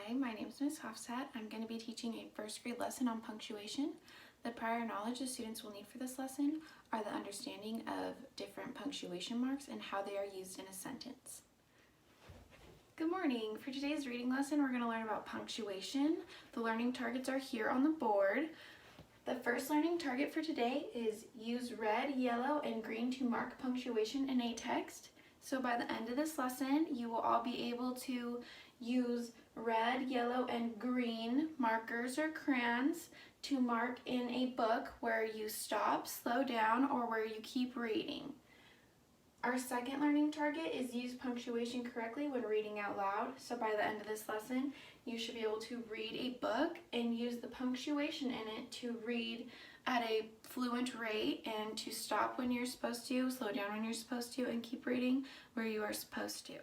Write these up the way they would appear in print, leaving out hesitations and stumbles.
Hi, my name is Ms. Hofstadt. I'm going to be teaching a first grade lesson on punctuation. The prior knowledge the students will need for this lesson are the understanding of different punctuation marks and how they are used in a sentence. Good morning. For today's reading lesson, we're going to learn about punctuation. The learning targets are here on the board. The first learning target for today is use red, yellow, and green to mark punctuation in a text. So by the end of this lesson, you will all be able to use red, yellow, and green markers or crayons to mark in a book where you stop, slow down, or where you keep reading. Our second learning target is use punctuation correctly when reading out loud. So by the end of this lesson, you should be able to read a book and use the punctuation in it to read at a fluent rate and to stop when you're supposed to, slow down when you're supposed to, and keep reading where you are supposed to.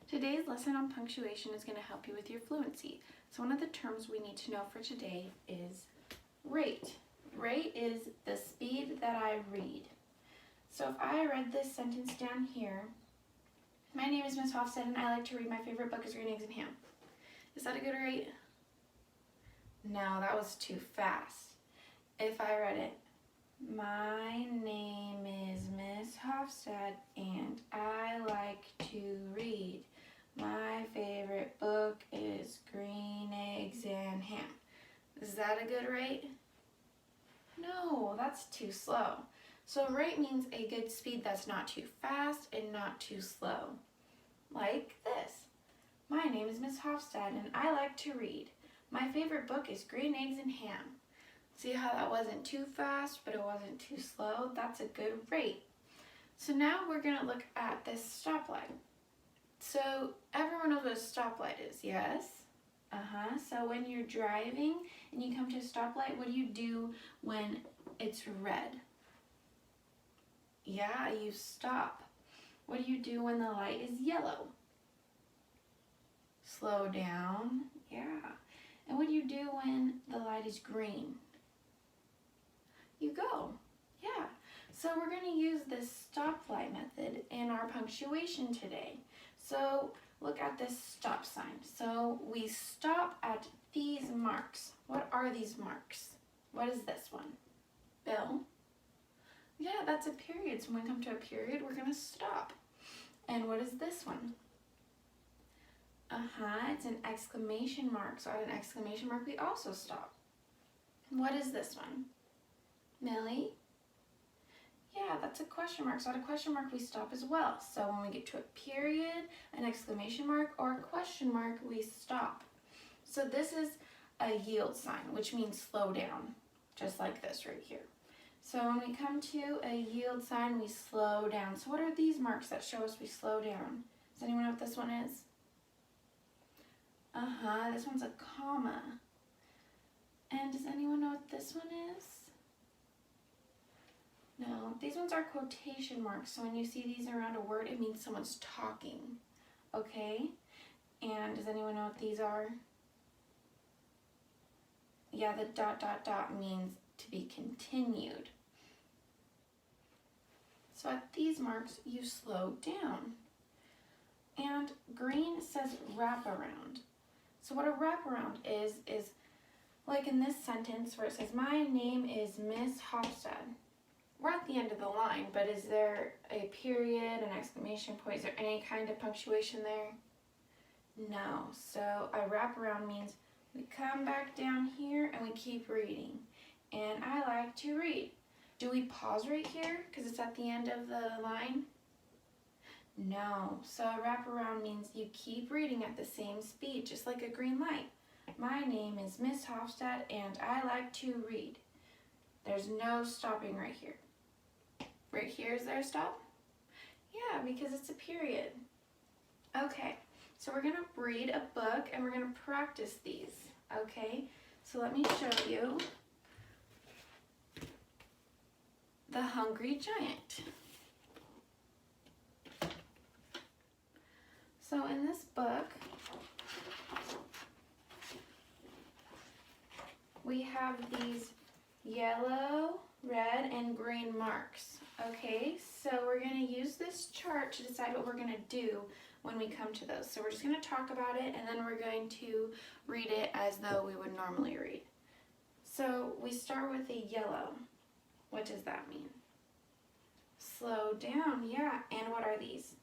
Today's lesson on punctuation is going to help you with your fluency. So one of the terms we need to know for today is rate. Rate is the speed that I read. So if I read this sentence down here, my name is Ms. Hofstad and I like to read. My favorite book is Green Eggs and Ham. Is that a good rate? No, that was too fast. If I read it, my name is Ms. Hofstad and I like to read. My favorite book is Green Eggs and Ham. Is that a good rate? No, that's too slow. So rate means a good speed that's not too fast and not too slow. Like this. My name is Ms. Hofstad and I like to read. My favorite book is Green Eggs and Ham. See how that wasn't too fast, but it wasn't too slow? That's a good rate. So now we're going to look at this stoplight. So everyone knows what a stoplight is, yes? So when you're driving and you come to a stoplight, what do you do when it's red? Yeah, you stop. What do you do when the light is yellow? Slow down. Yeah. And what do you do when the light is green? You go. Yeah. So we're going to use this stoplight method in our punctuation today. So look at this stop sign. So we stop at these marks. What are these marks? What is this one? Bill? Yeah, that's a period. So when we come to a period, we're going to stop. And what is this one? It's an exclamation mark. So at an exclamation mark, we also stop. What is this one? Millie? Yeah, that's a question mark. So at a question mark, we stop as well. So when we get to a period, an exclamation mark, or a question mark, we stop. So this is a yield sign, which means slow down, just like this right here. So when we come to a yield sign, we slow down. So what are these marks that show us we slow down? Does anyone know what this one is? This one's a comma. And does anyone know what this one is? No, these ones are quotation marks. So when you see these around a word, it means someone's talking. Okay? And does anyone know what these are? Yeah, the ... means to be continued. So at these marks, you slow down. And green says wraparound. So what a wraparound is like in this sentence where it says, my name is Miss Hofstad. We're at the end of the line, but is there a period, an exclamation point? Is there any kind of punctuation there? No. So a wraparound means we come back down here and we keep reading. And I like to read. Do we pause right here because it's at the end of the line? No. So a wraparound means you keep reading at the same speed, just like a green light. My name is Miss Hofstad and I like to read. There's no stopping right here. Right here, is there a stop? Yeah, because it's a period. Okay, so we're going to read a book and we're going to practice these. Okay, so let me show you The Hungry Giant. So in this book, we have these yellow, red, and green marks. Okay, so we're going to use this chart to decide what we're going to do when we come to those. So we're just going to talk about it, and then we're going to read it as though we would normally read. So we start with a yellow. What does that mean? Slow down, yeah. And what are these?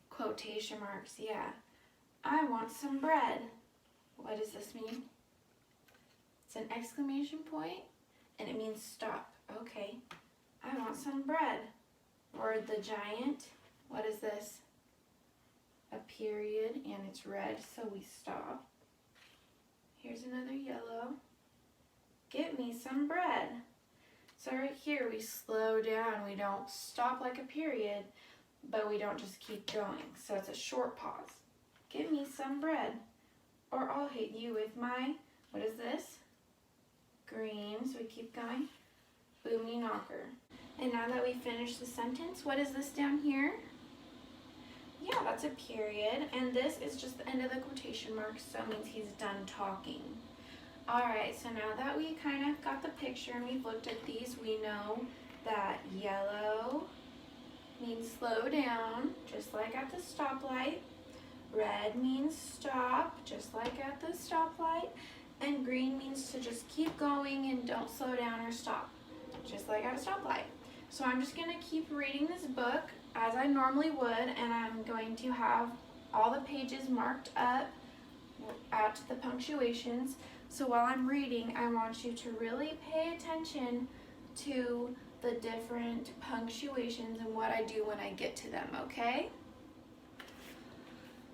Quotation marks, yeah. I want some bread. What does this mean? It's an exclamation point, and it means stop. Okay. I want some bread. Or the giant. What is this? A period, and it's red, so we stop. Here's another yellow. Get me some bread. So right here we slow down. We don't stop like a period, but we don't just keep going. So it's a short pause. Get me some bread, or I'll hit you with my, what is this? Green, so we keep going. Boomie knocker. And now that we finished the sentence, what is this down here? Yeah, that's a period, and this is just the end of the quotation marks, so it means he's done talking. Alright, so now that we kind of got the picture and we've looked at these, we know that yellow means slow down, just like at the stoplight. Red means stop, just like at the stoplight. And green means to just keep going and don't slow down or stop, just like at a stoplight. So I'm just going to keep reading this book as I normally would, and I'm going to have all the pages marked up at the punctuations. So while I'm reading, I want you to really pay attention to the different punctuations and what I do when I get to them, okay?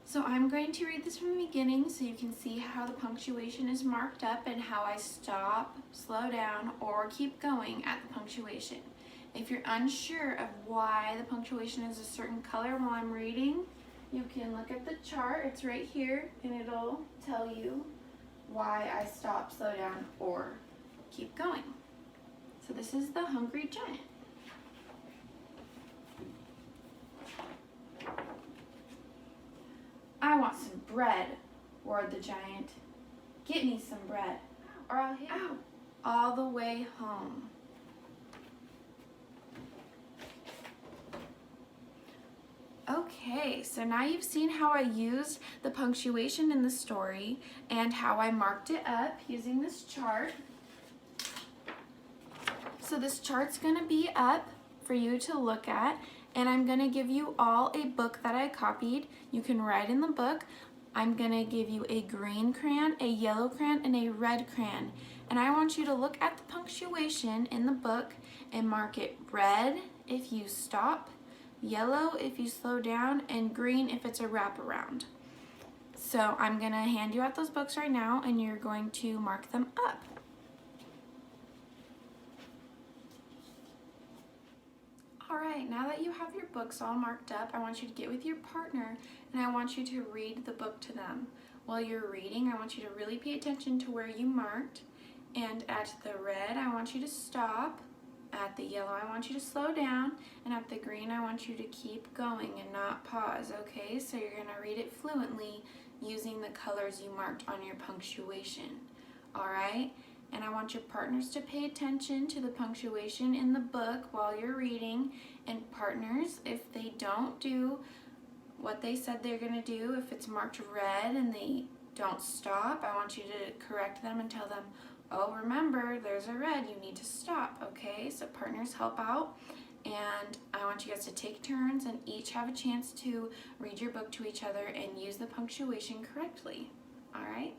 So I'm going to read this from the beginning so you can see how the punctuation is marked up and how I stop, slow down, or keep going at the punctuation. If you're unsure of why the punctuation is a certain color while I'm reading, you can look at the chart. It's right here, and it'll tell you why I stop, slow down, or keep going. So this is the Hungry Giant. I want some bread, roared the giant. Get me some bread, or I'll hit you all the way home. Okay, so now you've seen how I used the punctuation in the story and how I marked it up using this chart. So this chart's going to be up for you to look at, and I'm going to give you all a book that I copied. You can write in the book. I'm going to give you a green crayon, a yellow crayon, and a red crayon. And I want you to look at the punctuation in the book and mark it red if you stop, yellow if you slow down, and green if it's a wraparound. So I'm going to hand you out those books right now, and you're going to mark them up. Alright, now that you have your books all marked up, I want you to get with your partner and I want you to read the book to them. While you're reading, I want you to really pay attention to where you marked, and at the red, I want you to stop. At the yellow, I want you to slow down, and at the green, I want you to keep going and not pause, okay? So you're going to read it fluently using the colors you marked on your punctuation, alright? And I want your partners to pay attention to the punctuation in the book while you're reading. And partners, if they don't do what they said they're going to do, if it's marked red and they don't stop, I want you to correct them and tell them, oh, remember, there's a red, you need to stop, okay? So partners help out, and I want you guys to take turns and each have a chance to read your book to each other and use the punctuation correctly, all right?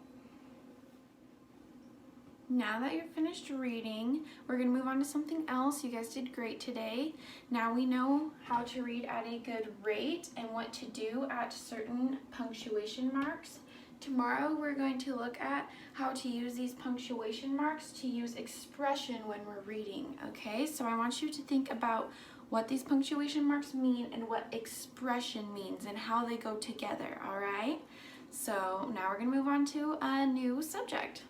Now that you're finished reading, we're going to move on to something else. You guys did great today. Now we know how to read at a good rate and what to do at certain punctuation marks. Tomorrow we're going to look at how to use these punctuation marks to use expression when we're reading, okay? So I want you to think about what these punctuation marks mean and what expression means and how they go together, all right? So now we're going to move on to a new subject.